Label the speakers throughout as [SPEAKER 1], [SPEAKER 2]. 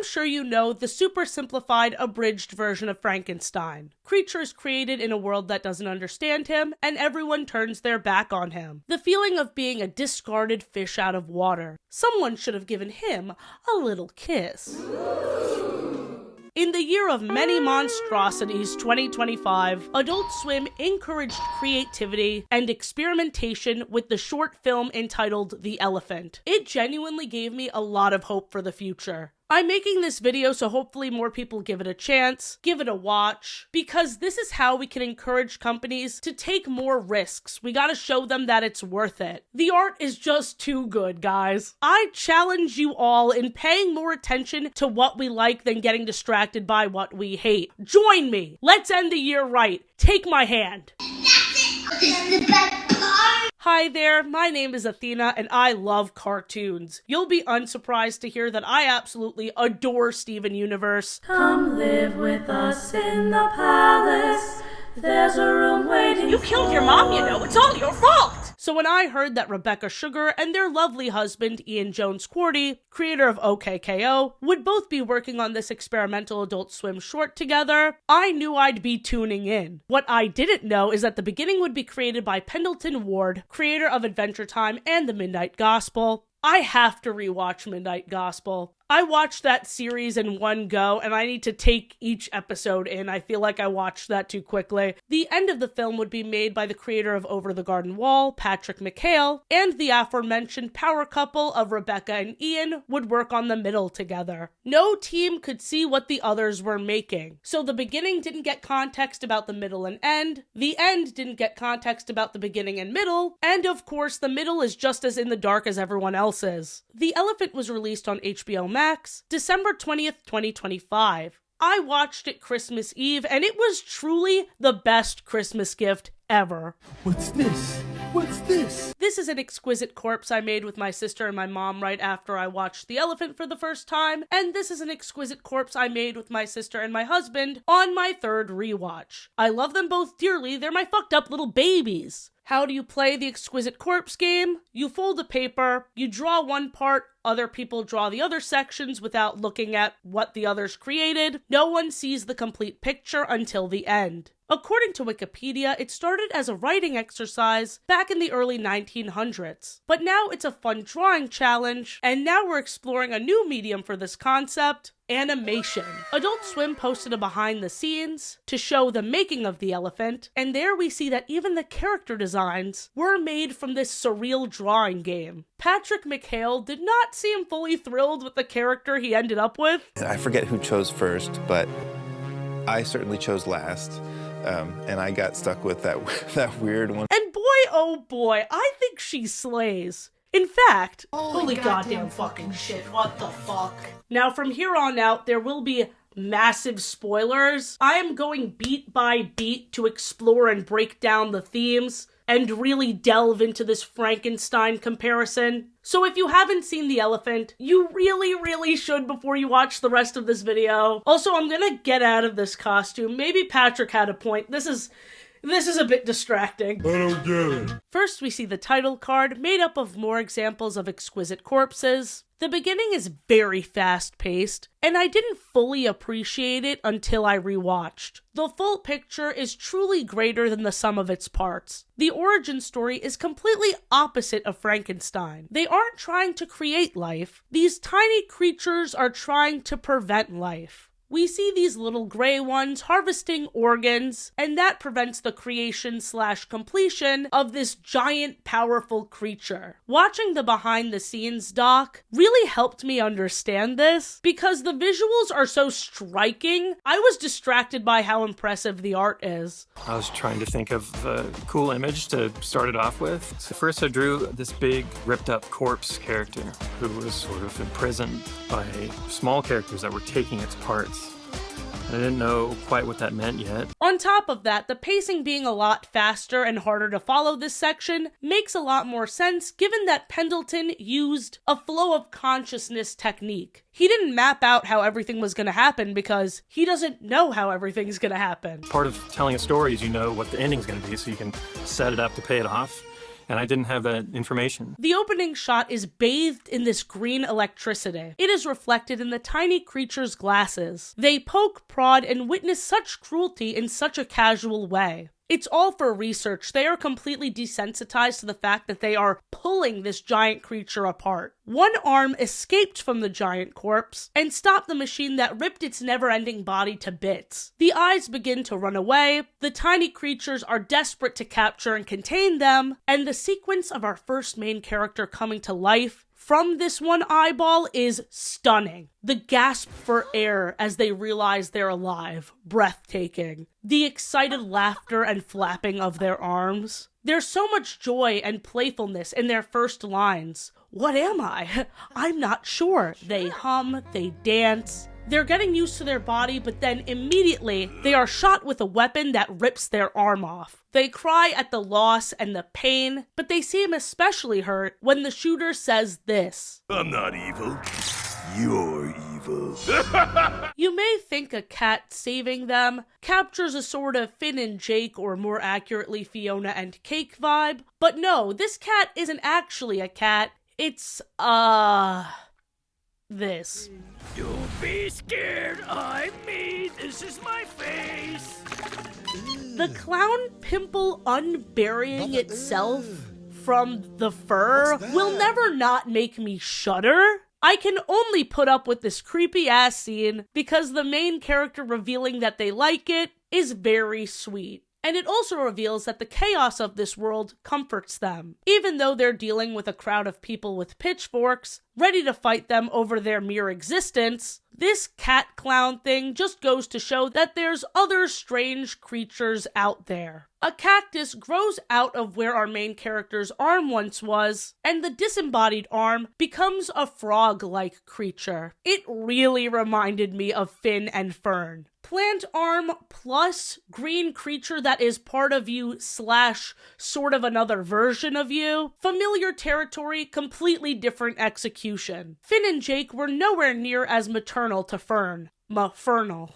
[SPEAKER 1] sure you know the super simplified, abridged version of Frankenstein. Creatures created in a world that doesn't understand him, and everyone turns their back on him. The feeling of being a discarded fish out of water. Someone should have given him a little kiss. In the year of many monstrosities, 2025, Adult Swim encouraged creativity and experimentation with the short film entitled The Elephant. It genuinely gave me a lot of hope for the future. I'm making this video so hopefully more people give it a chance, give it a watch, because this is how we can encourage companies to take more risks. We gotta show them that it's worth it. The art is just too good, guys. I challenge you all in paying more attention to what we like than getting distracted by what we hate. Join me. Let's end the year right. Take my hand.
[SPEAKER 2] That's it. This is the best part.
[SPEAKER 1] Hi there, my name is Athena and I love cartoons. You'll be unsurprised to hear that I absolutely adore Steven Universe.
[SPEAKER 3] Come live with us in the palace. There's a room waiting.
[SPEAKER 4] You killed your mom, you know. It's all your fault.
[SPEAKER 1] So when I heard that Rebecca Sugar and their lovely husband, Ian Jones-Quartey, creator of OKKO, would both be working on this experimental Adult Swim short together, I knew I'd be tuning in. What I didn't know is that the beginning would be created by Pendleton Ward, creator of Adventure Time and The Midnight Gospel. I have to rewatch Midnight Gospel. I watched that series in one go, and I need to take each episode in. I feel like I watched that too quickly. The end of the film would be made by the creator of Over the Garden Wall, Patrick McHale, and the aforementioned power couple of Rebecca and Ian would work on the middle together. No team could see what the others were making, so the beginning didn't get context about the middle and end, the end didn't get context about the beginning and middle, and of course the middle is just as in the dark as everyone else is. The Elephant was released on HBO Max, December 20th, 2025. I watched it Christmas Eve, and it was truly the best Christmas gift ever.
[SPEAKER 5] What's this? What's this?
[SPEAKER 1] This is an exquisite corpse I made with my sister and my mom right after I watched The Elephant for the first time, and this is an exquisite corpse I made with my sister and my husband on my third rewatch. I love them both dearly, they're my fucked up little babies. How do you play the exquisite corpse game? You fold a paper, you draw one part, other people draw the other sections without looking at what the others created. No one sees the complete picture until the end. According to Wikipedia, it started as a writing exercise back in the early 1900s. But now it's a fun drawing challenge, and now we're exploring a new medium for this concept: animation. Adult Swim posted a behind the scenes to show the making of The Elephant, and there we see that even the character designs were made from this surreal drawing game. Patrick McHale did not seem fully thrilled with the character he ended up with.
[SPEAKER 6] I forget who chose first, but I certainly chose last. And I got stuck with that weird one.
[SPEAKER 1] And boy, oh boy, I think she slays. In fact, holy goddamn fucking shit, what the fuck? Now from here on out, there will be massive spoilers. I am going beat by beat to explore and break down the themes and really delve into this Frankenstein comparison. So if you haven't seen The Elephant, you really should before you watch the rest of this video. Also, I'm gonna get out of this costume. Maybe Patrick had a point. This is a bit distracting.
[SPEAKER 5] I don't get it.
[SPEAKER 1] First, we see the title card made up of more examples of exquisite corpses. The beginning is very fast-paced, and I didn't fully appreciate it until I rewatched. The full picture is truly greater than the sum of its parts. The origin story is completely opposite of Frankenstein. They aren't trying to create life. These tiny creatures are trying to prevent life. We see these little gray ones harvesting organs, and that prevents the creation/completion of this giant, powerful creature. Watching the behind-the-scenes doc really helped me understand this, because the visuals are so striking, I was distracted by how impressive the art is.
[SPEAKER 7] I was trying to think of a cool image to start it off with. So first I drew this big, ripped-up corpse character who was sort of imprisoned by small characters that were taking its parts. I didn't know quite what that meant yet.
[SPEAKER 1] On top of that, the pacing being a lot faster and harder to follow this section makes a lot more sense given that Pendleton used a flow of consciousness technique. He didn't map out how everything was going to happen because he doesn't know how everything's going to happen.
[SPEAKER 7] Part of telling a story is you know what the ending's going to be, so you can set it up to pay it off. and I didn't have that information.
[SPEAKER 1] The opening shot is bathed in this green electricity. It is reflected in the tiny creature's glasses. They poke, prod, and witness such cruelty in such a casual way. It's all for research. They are completely desensitized to the fact that they are pulling this giant creature apart. One arm escaped from the giant corpse and stopped the machine that ripped its never-ending body to bits. The eyes begin to run away, the tiny creatures are desperate to capture and contain them, and the sequence of our first main character coming to life from this one eyeball is stunning. The gasp for air as they realize they're alive, breathtaking. The excited laughter and flapping of their arms. There's so much joy and playfulness in their first lines. What am I? I'm not sure. They hum, they dance. They're getting used to their body, but then immediately they are shot with a weapon that rips their arm off. They cry at the loss and the pain, but they seem especially hurt when the shooter says this.
[SPEAKER 5] I'm not evil. You're evil.
[SPEAKER 1] You may think a cat saving them captures a sort of Finn and Jake, or more accurately Fiona and Cake vibe, but no, this cat isn't actually a cat. It's, this.
[SPEAKER 5] Don't be scared, I'm me. This is my face.
[SPEAKER 1] The clown pimple unburying itself from the fur will never not make me shudder. I can only put up with this creepy ass scene because the main character revealing that they like it is very sweet. And it also reveals that the chaos of this world comforts them. Even though they're dealing with a crowd of people with pitchforks, ready to fight them over their mere existence, this cat clown thing just goes to show that there's other strange creatures out there. A cactus grows out of where our main character's arm once was, and the disembodied arm becomes a frog-like creature. It really reminded me of Finn and Fern. Plant arm plus green creature that is part of you / sort of another version of you. Familiar territory, completely different execution. Finn and Jake were nowhere near as maternal to Fern. Maternal.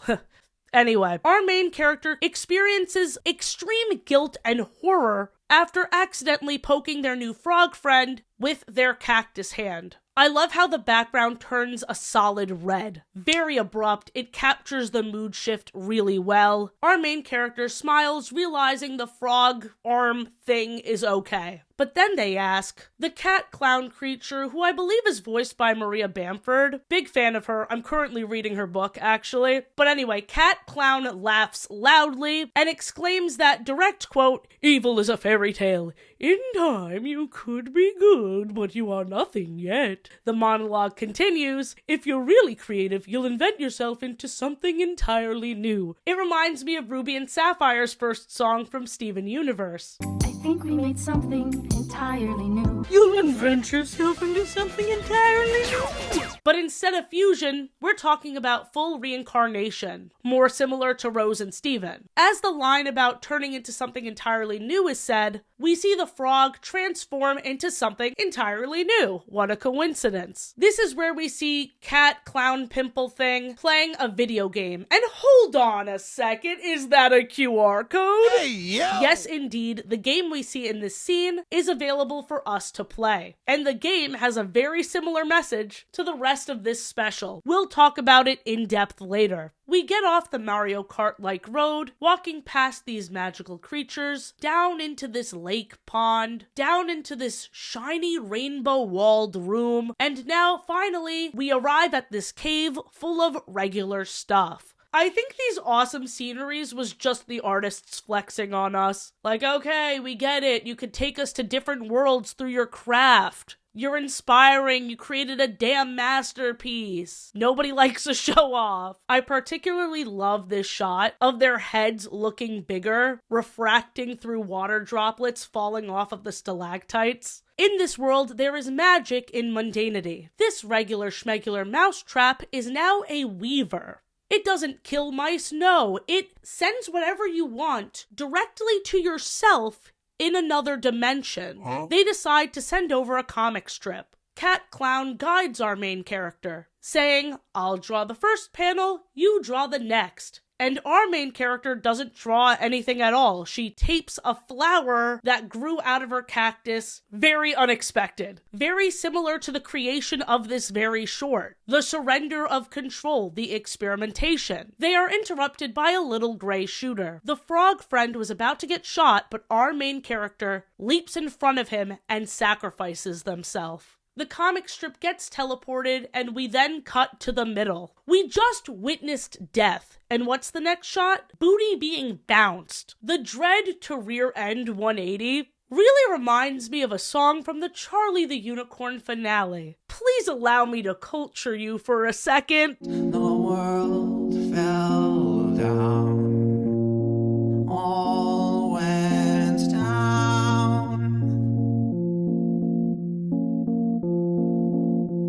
[SPEAKER 1] Anyway, our main character experiences extreme guilt and horror after accidentally poking their new frog friend with their cactus hand. I love how the background turns a solid red. Very abrupt, it captures the mood shift really well. Our main character smiles, realizing the frog arm thing is okay. But then they ask, the cat clown creature, who I believe is voiced by Maria Bamford, big fan of her, I'm currently reading her book actually, but anyway, cat clown laughs loudly and exclaims that direct quote, "Evil is a fairy tale. In time you could be good, but you are nothing yet." The monologue continues, "If you're really creative, you'll invent yourself into something entirely new." It reminds me of Ruby and Sapphire's first song from Steven Universe.
[SPEAKER 3] I think we made something entirely new.
[SPEAKER 1] You'll invent yourself into something entirely new. But instead of fusion, we're talking about full reincarnation, more similar to Rose and Steven. As the line about turning into something entirely new is said, we see the frog transform into something entirely new. What a coincidence. This is where we see cat clown pimple thing playing a video game. And hold on a second, is that a QR code?
[SPEAKER 5] Hey, yo!
[SPEAKER 1] Yes, indeed, the game we see in this scene is available for us to play. And the game has a very similar message to the rest of this special. We'll talk about it in depth later. We get off the Mario Kart-like road, walking past these magical creatures, down into this lake pond, down into this shiny rainbow-walled room, and now, finally, we arrive at this cave full of regular stuff. I think these awesome sceneries was just the artists flexing on us. Like, okay, we get it, you could take us to different worlds through your craft. You're inspiring, you created a damn masterpiece. Nobody likes to show off. I particularly love this shot of their heads looking bigger, refracting through water droplets falling off of the stalactites. In this world, there is magic in mundanity. This regular schmegular mousetrap is now a weaver. It doesn't kill mice, no. It sends whatever you want directly to yourself in another dimension. They decide to send over a comic strip. Cat Clown guides our main character, saying, "I'll draw the first panel, you draw the next." And our main character doesn't draw anything at all. She tapes a flower that grew out of her cactus. Very unexpected. Very similar to the creation of this very short. The surrender of control, the experimentation. They are interrupted by a little gray shooter. The frog friend was about to get shot, but our main character leaps in front of him and sacrifices themselves. The comic strip gets teleported, and we then cut to the middle. We just witnessed death, and what's the next shot? Booty being bounced. The dread to rear end 180 really reminds me of a song from the Charlie the Unicorn finale. Please allow me to culture you for a second.
[SPEAKER 8] The world fell down, all went down.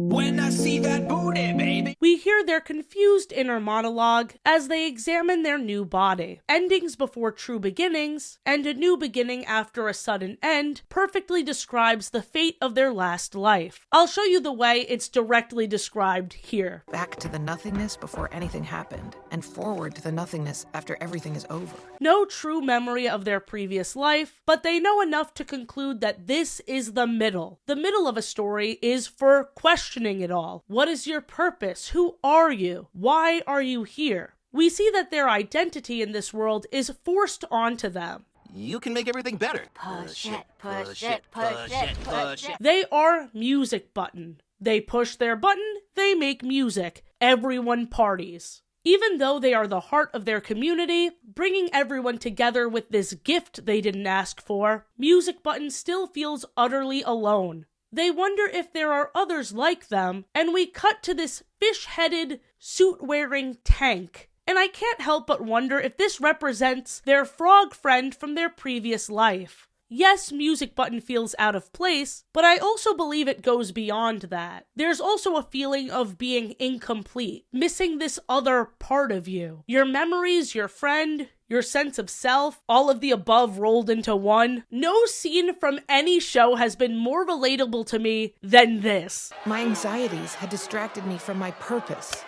[SPEAKER 8] When I see that booty, baby.
[SPEAKER 1] We hear their confused inner monologue as they examine their new body. Endings before true beginnings, and a new beginning after a sudden end perfectly describes the fate of their last life. I'll show you the way it's directly described here.
[SPEAKER 9] Back to the nothingness before anything happened, and forward to the nothingness after everything is over.
[SPEAKER 1] No true memory of their previous life, but they know enough to conclude that this is the middle. The middle of a story is for questioning it all. What is your purpose? Who are you? Why are you here? We see that their identity in this world is forced onto them.
[SPEAKER 10] You can make everything better.
[SPEAKER 2] Push it, push it, push it, push it.
[SPEAKER 1] They are music button. They push their button, they make music. Everyone parties. Even though they are the heart of their community, bringing everyone together with this gift they didn't ask for, Music Button still feels utterly alone. They wonder if there are others like them, and we cut to this fish-headed, suit-wearing tank. And I can't help but wonder if this represents their frog friend from their previous life. Yes, Music Button feels out of place, but I also believe it goes beyond that. There's also a feeling of being incomplete, missing this other part of you. Your memories, your friend, your sense of self, all of the above rolled into one. No scene from any show has been more relatable to me than this.
[SPEAKER 9] My anxieties had distracted me from my purpose.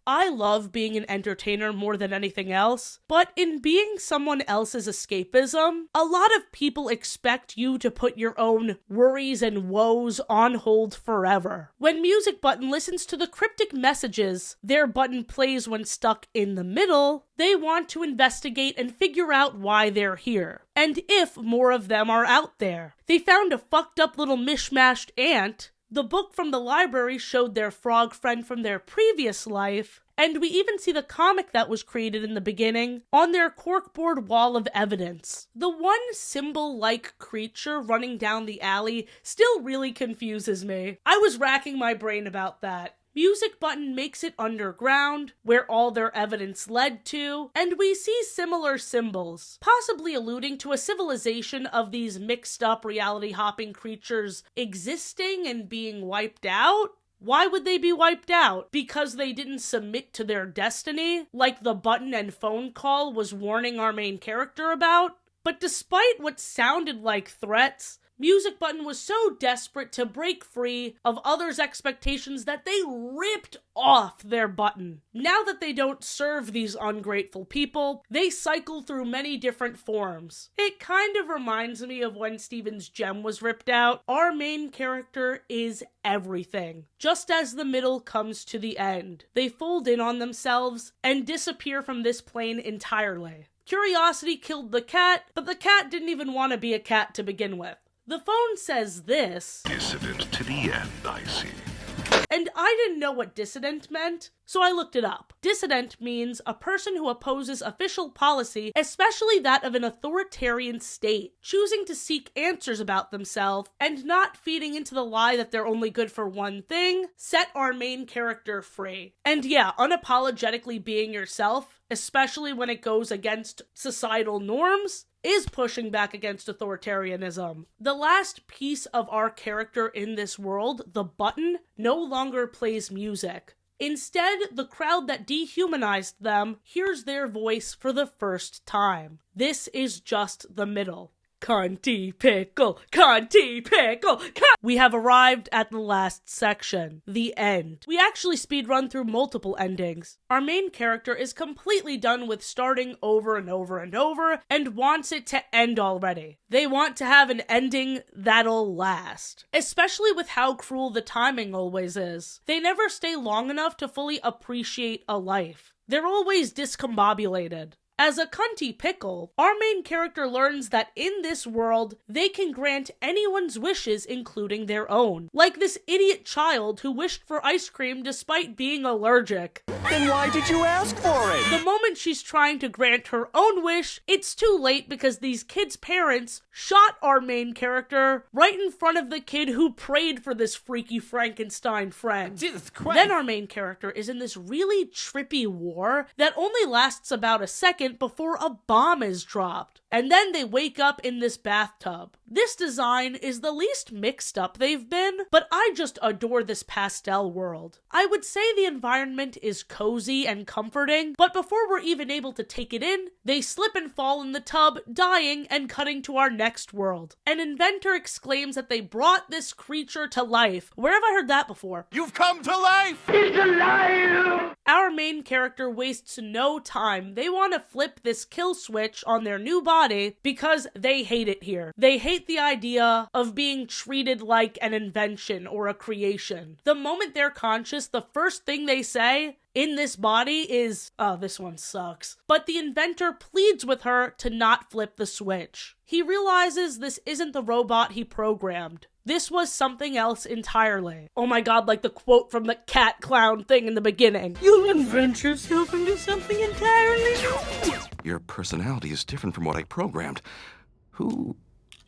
[SPEAKER 1] I love being an entertainer more than anything else, but in being someone else's escapism, a lot of people expect you to put your own worries and woes on hold forever. When Music Button listens to the cryptic messages their button plays when stuck in the middle, they want to investigate and figure out why they're here, and if more of them are out there. They found a fucked up little mishmashed ant. The book from the library showed their frog friend from their previous life, and we even see the comic that was created in the beginning on their corkboard wall of evidence. The one symbol-like creature running down the alley still really confuses me. I was racking my brain about that. Music Button makes it underground, where all their evidence led to, and we see similar symbols, possibly alluding to a civilization of these mixed-up reality-hopping creatures existing and being wiped out? Why would they be wiped out? Because they didn't submit to their destiny, like the button and phone call was warning our main character about? But despite what sounded like threats, Music Button was so desperate to break free of others' expectations that they ripped off their button. Now that they don't serve these ungrateful people, they cycle through many different forms. It kind of reminds me of when Steven's gem was ripped out. Our main character is everything. Just as the middle comes to the end, they fold in on themselves and disappear from this plane entirely. Curiosity killed the cat, but the cat didn't even want to be a cat to begin with. The phone says this.
[SPEAKER 11] Dissident to the end, I see.
[SPEAKER 1] And I didn't know what dissident meant, so I looked it up. Dissident means a person who opposes official policy, especially that of an authoritarian state, choosing to seek answers about themselves and not feeding into the lie that they're only good for one thing, set our main character free. And yeah, unapologetically being yourself, especially when it goes against societal norms, is pushing back against authoritarianism. The last piece of our character in this world, the button, no longer plays music. Instead, the crowd that dehumanized them hears their voice for the first time. This is just the middle. Cunty pickle, cunty pickle, We have arrived at the last section, the end. We actually speedrun through multiple endings. Our main character is completely done with starting over and over and over and wants it to end already. They want to have an ending that'll last. Especially with how cruel the timing always is. They never stay long enough to fully appreciate a life. They're always discombobulated. As a cunty pickle, our main character learns that in this world, they can grant anyone's wishes, including their own. Like this idiot child who wished for ice cream despite being allergic.
[SPEAKER 5] Then why did you ask for it?
[SPEAKER 1] The moment she's trying to grant her own wish, it's too late because these kids' parents shot our main character right in front of the kid who prayed for this freaky Frankenstein friend.
[SPEAKER 5] Jesus Christ.
[SPEAKER 1] Then our main character is in this really trippy war that only lasts about a second before a bomb is dropped. And then they wake up in this bathtub. This design is the least mixed up they've been, but I just adore this pastel world. I would say the environment is cozy and comforting, but before we're even able to take it in, they slip and fall in the tub, dying and cutting to our next world. An inventor exclaims that they brought this creature to life. Where have I heard that before?
[SPEAKER 5] You've come to life! It's alive!
[SPEAKER 1] Our main character wastes no time. They want to flip this kill switch on their new body because they hate it here. They hate the idea of being treated like an invention or a creation. The moment they're conscious, the first thing they say in this body is, "Oh, this one sucks." But the inventor pleads with her to not flip the switch. He realizes this isn't the robot he programmed. This was something else entirely. Oh my god, like the quote from the cat clown thing in the beginning. You'll invent yourself into something entirely new.
[SPEAKER 10] Your personality is different from what I programmed. Who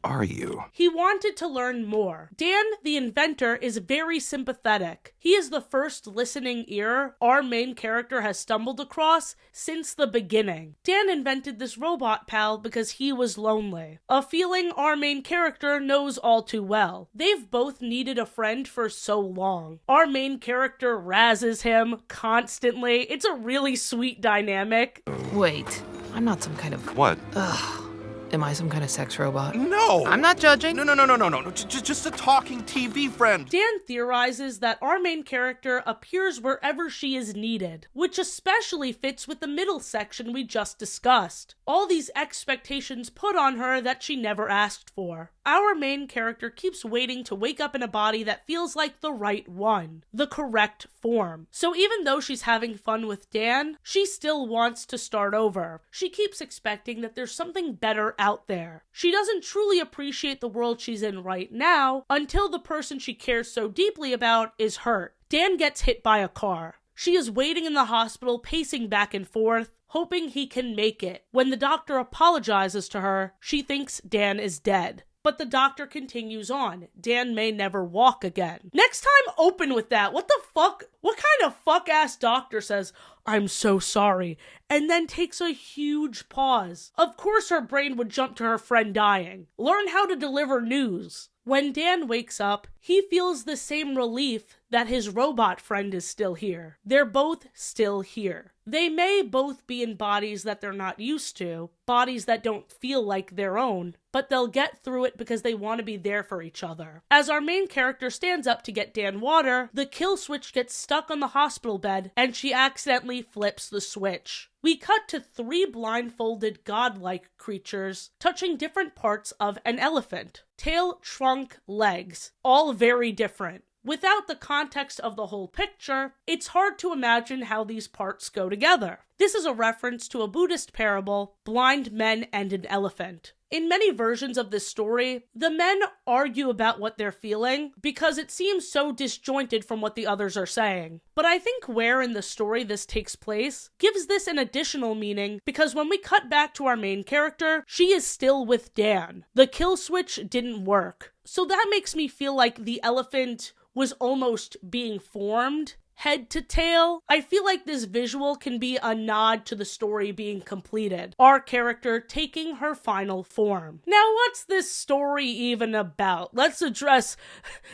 [SPEAKER 10] are you?
[SPEAKER 1] He wanted to learn more. Dan, the inventor, is very sympathetic. He is the first listening ear our main character has stumbled across since the beginning. Dan invented this robot pal because he was lonely. A feeling our main character knows all too well. They've both needed a friend for so long. Our main character razzes him constantly. It's a really sweet dynamic.
[SPEAKER 9] Wait, I'm not some kind of...
[SPEAKER 10] What?
[SPEAKER 9] Ugh. Am I some kind of sex robot?
[SPEAKER 10] No!
[SPEAKER 9] I'm not judging.
[SPEAKER 10] No. Just a talking TV friend.
[SPEAKER 1] Dan theorizes that our main character appears wherever she is needed, which especially fits with the middle section we just discussed. All these expectations put on her that she never asked for. Our main character keeps waiting to wake up in a body that feels like the right one, the correct form. So even though she's having fun with Dan, she still wants to start over. She keeps expecting that there's something better out there. She doesn't truly appreciate the world she's in right now until the person she cares so deeply about is hurt. Dan gets hit by a car. She is waiting in the hospital, pacing back and forth, hoping he can make it. When the doctor apologizes to her, she thinks Dan is dead. But the doctor continues on. Dan may never walk again. Next time, open with that. What the fuck? What kind of fuck-ass doctor says, "I'm so sorry," and then takes a huge pause? Of course her brain would jump to her friend dying. Learn how to deliver news. When Dan wakes up, he feels the same relief that his robot friend is still here. They're both still here. They may both be in bodies that they're not used to, bodies that don't feel like their own, but they'll get through it because they want to be there for each other. As our main character stands up to get Dan water, the kill switch gets stuck on the hospital bed, and she accidentally flips the switch. We cut to 3 blindfolded godlike creatures touching different parts of an elephant. Tail, trunk, legs, all very different. Without the context of the whole picture, it's hard to imagine how these parts go together. This is a reference to a Buddhist parable, Blind Men and an Elephant. In many versions of this story, the men argue about what they're feeling because it seems so disjointed from what the others are saying. But I think where in the story this takes place gives this an additional meaning because when we cut back to our main character, she is still with Dan. The kill switch didn't work. So that makes me feel like the elephant was almost being formed, head to tail. I feel like this visual can be a nod to the story being completed, our character taking her final form. Now, what's this story even about? Let's address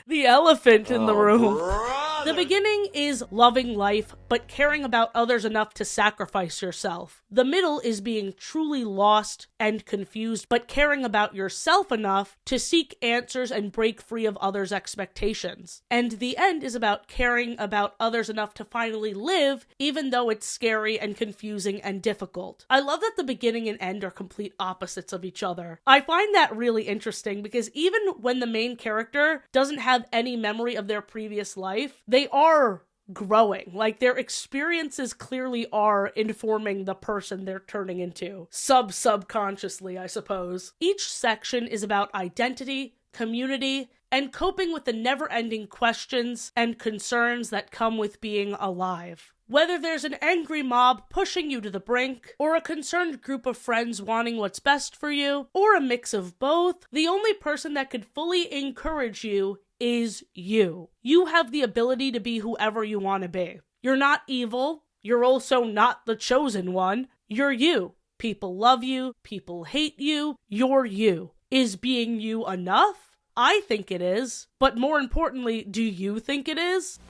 [SPEAKER 1] the elephant in the room. The beginning is loving life, but caring about others enough to sacrifice yourself. The middle is being truly lost and confused, but caring about yourself enough to seek answers and break free of others' expectations. And the end is about caring about others enough to finally live, even though it's scary and confusing and difficult. I love that the beginning and end are complete opposites of each other. I find that really interesting because even when the main character doesn't have any memory of their previous life, they are growing. Like, their experiences clearly are informing the person they're turning into. Subconsciously, I suppose. Each section is about identity, community, and coping with the never-ending questions and concerns that come with being alive. Whether there's an angry mob pushing you to the brink, or a concerned group of friends wanting what's best for you, or a mix of both, the only person that could fully encourage you is you. You have the ability to be whoever you want to be. You're not evil. You're also not the chosen one. You're you. People love you. People hate you. You're you. Is being you enough? I think it is. But more importantly, do you think it is?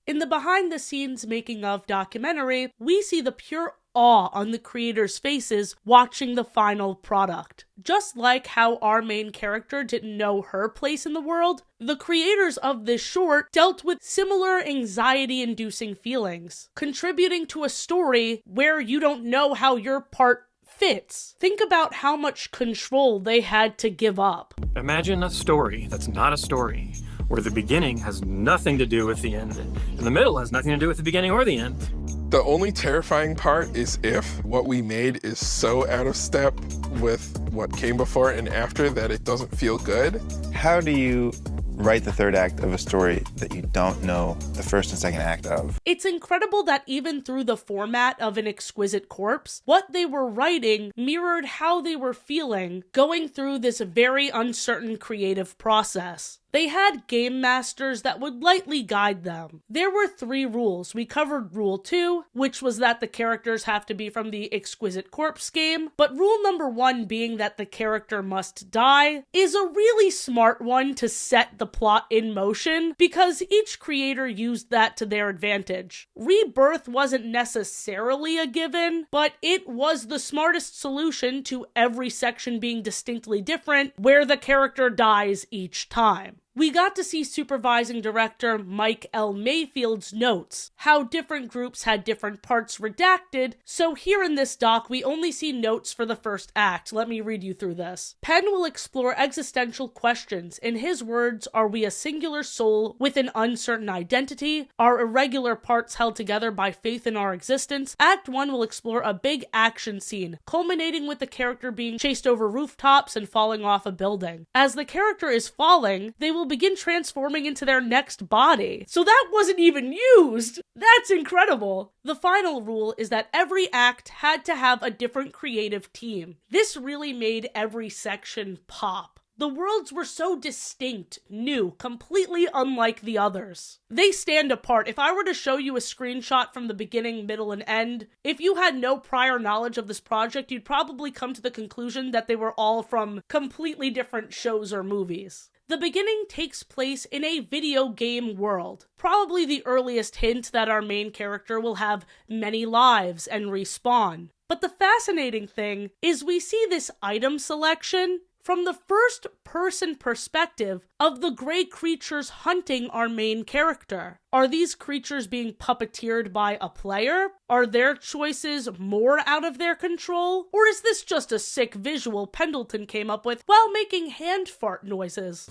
[SPEAKER 1] In the behind-the-scenes making-of documentary, we see the pure awe on the creators' faces watching the final product. Just like how our main character didn't know her place in the world, the creators of this short dealt with similar anxiety-inducing feelings, contributing to a story where you don't know how your part fits. Think about how much control they had to give up.
[SPEAKER 7] Imagine a story that's not a story, where the beginning has nothing to do with the end, and the middle has nothing to do with the beginning or the end.
[SPEAKER 12] The only terrifying part is if what we made is so out of step with what came before and after that it doesn't feel good.
[SPEAKER 6] How do you write the third act of a story that you don't know the first and second act of?
[SPEAKER 1] It's incredible that even through the format of an exquisite corpse, what they were writing mirrored how they were feeling going through this very uncertain creative process. They had game masters that would lightly guide them. There were 3 rules. We covered rule 2, which was that the characters have to be from the Exquisite Corpse game, but rule number 1 being that the character must die is a really smart one to set the plot in motion because each creator used that to their advantage. Rebirth wasn't necessarily a given, but it was the smartest solution to every section being distinctly different where the character dies each time. We got to see supervising director Mike L. Mayfield's notes, how different groups had different parts redacted, so here in this doc we only see notes for the first act. Let me read you through this. Penn will explore existential questions. In his words, are we a singular soul with an uncertain identity? Are irregular parts held together by faith in our existence? Act 1 will explore a big action scene, culminating with the character being chased over rooftops and falling off a building. As the character is falling, they will begin transforming into their next body. So that wasn't even used! That's incredible! The final rule is that every act had to have a different creative team. This really made every section pop. The worlds were so distinct, new, completely unlike the others. They stand apart. If I were to show you a screenshot from the beginning, middle, and end, if you had no prior knowledge of this project, you'd probably come to the conclusion that they were all from completely different shows or movies. The beginning takes place in a video game world, probably the earliest hint that our main character will have many lives and respawn. But the fascinating thing is we see this item selection from the first-person perspective of the gray creatures hunting our main character. Are these creatures being puppeteered by a player? Are their choices more out of their control? Or is this just a sick visual Pendleton came up with while making hand fart noises?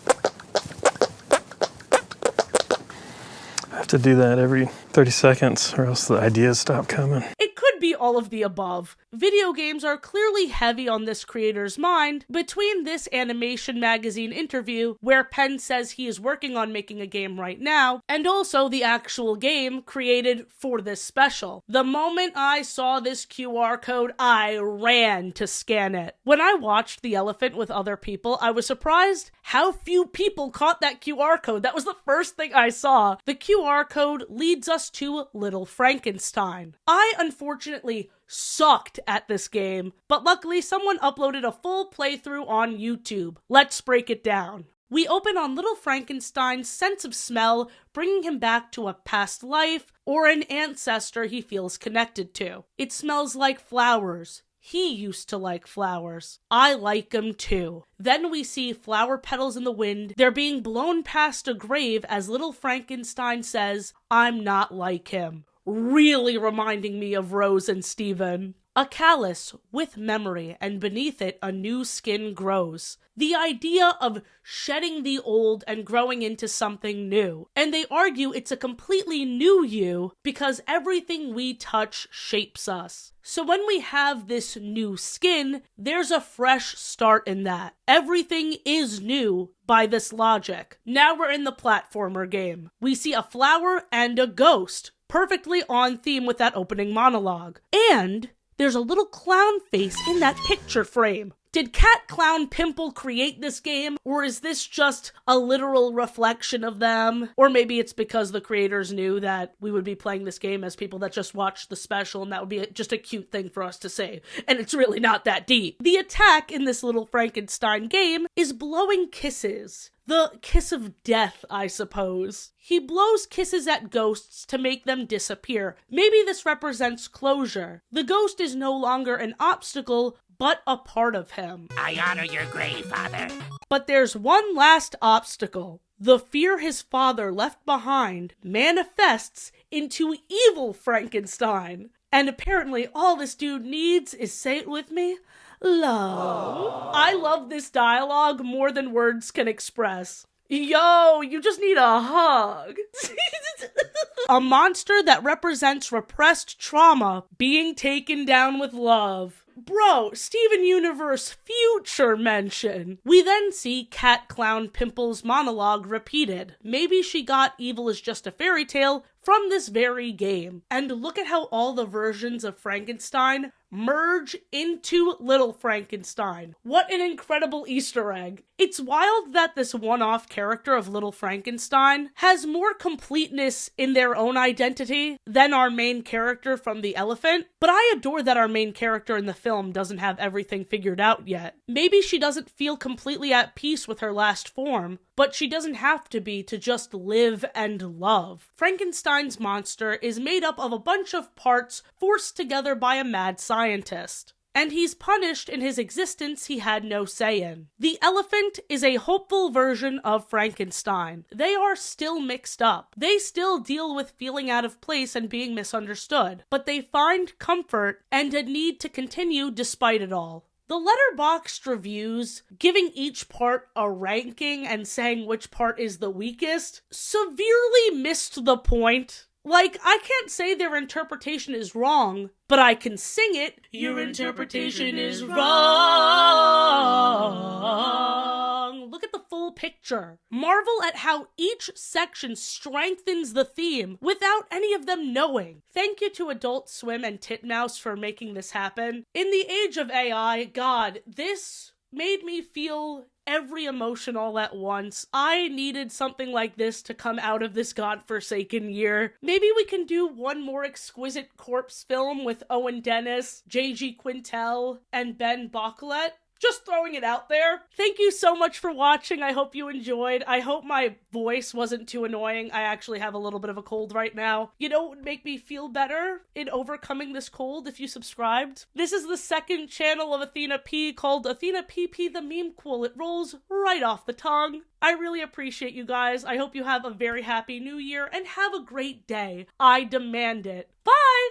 [SPEAKER 7] I have to do that every 30 seconds or else the ideas stop coming.
[SPEAKER 1] It could could be all of the above. Video games are clearly heavy on this creator's mind between this Animation Magazine interview, where Penn says he is working on making a game right now, and also the actual game created for this special. The moment I saw this QR code, I ran to scan it. When I watched The Elephant with other people, I was surprised how few people caught that QR code. That was the first thing I saw. The QR code leads us to Little Frankenstein. I unfortunately sucked at this game, but luckily someone uploaded a full playthrough on YouTube. Let's break it down. We open on Little Frankenstein's sense of smell, bringing him back to a past life or an ancestor he feels connected to. It smells like flowers. He used to like flowers. I like them too. Then we see flower petals in the wind. They're being blown past a grave as Little Frankenstein says, "I'm not like him." Really reminding me of Rose and Steven. A callus with memory, and beneath it a new skin grows. The idea of shedding the old and growing into something new. And they argue it's a completely new you because everything we touch shapes us. So when we have this new skin, there's a fresh start in that. Everything is new by this logic. Now we're in the platformer game. We see a flower and a ghost, perfectly on theme with that opening monologue. And there's a little clown face in that picture frame. Did Cat Clown Pimple create this game, or is this just a literal reflection of them? Or maybe it's because the creators knew that we would be playing this game as people that just watched the special, and that would be just a cute thing for us to say. And it's really not that deep. The attack in this Little Frankenstein game is blowing kisses. The kiss of death, I suppose. He blows kisses at ghosts to make them disappear. Maybe this represents closure. The ghost is no longer an obstacle, but a part of him.
[SPEAKER 5] I honor your grave, Father.
[SPEAKER 1] But there's one last obstacle. The fear his father left behind manifests into evil Frankenstein. And apparently all this dude needs is, say it with me, love. Aww. I love this dialogue more than words can express. Yo, you just need a hug. A monster that represents repressed trauma being taken down with love. Bro, Steven Universe future mention. We then see Cat Clown Pimple's monologue repeated. Maybe she got evil is just a fairy tale from this very game. And look at how all the versions of Frankenstein merge into Little Frankenstein. What an incredible Easter egg. It's wild that this one-off character of Little Frankenstein has more completeness in their own identity than our main character from The Elephant, but I adore that our main character in the film doesn't have everything figured out yet. Maybe she doesn't feel completely at peace with her last form, but she doesn't have to be to just live and love. Frankenstein's monster is made up of a bunch of parts forced together by a mad scientist. And he's punished in his existence he had no say in. The Elephant is a hopeful version of Frankenstein. They are still mixed up. They still deal with feeling out of place and being misunderstood, but they find comfort and a need to continue despite it all. The Letterboxd reviews, giving each part a ranking and saying which part is the weakest, severely missed the point. Like, I can't say their interpretation is wrong, but I can sing it. Your interpretation is wrong. Look at the full picture. Marvel at how each section strengthens the theme without any of them knowing. Thank you to Adult Swim and Titmouse for making this happen. In the age of AI, God, this made me feel every emotion all at once. I needed something like this to come out of this godforsaken year. Maybe we can do one more exquisite corpse film with Owen Dennis, J.G. Quintel, and Ben Bocquelet. Just throwing it out there. Thank you so much for watching. I hope you enjoyed. I hope my voice wasn't too annoying. I actually have a little bit of a cold right now. You know what would make me feel better in overcoming this cold if you subscribed? This is the second channel of Athena P called Athena PP the memequel. It rolls right off the tongue. I really appreciate you guys. I hope you have a very happy new year and have a great day. I demand it. Bye!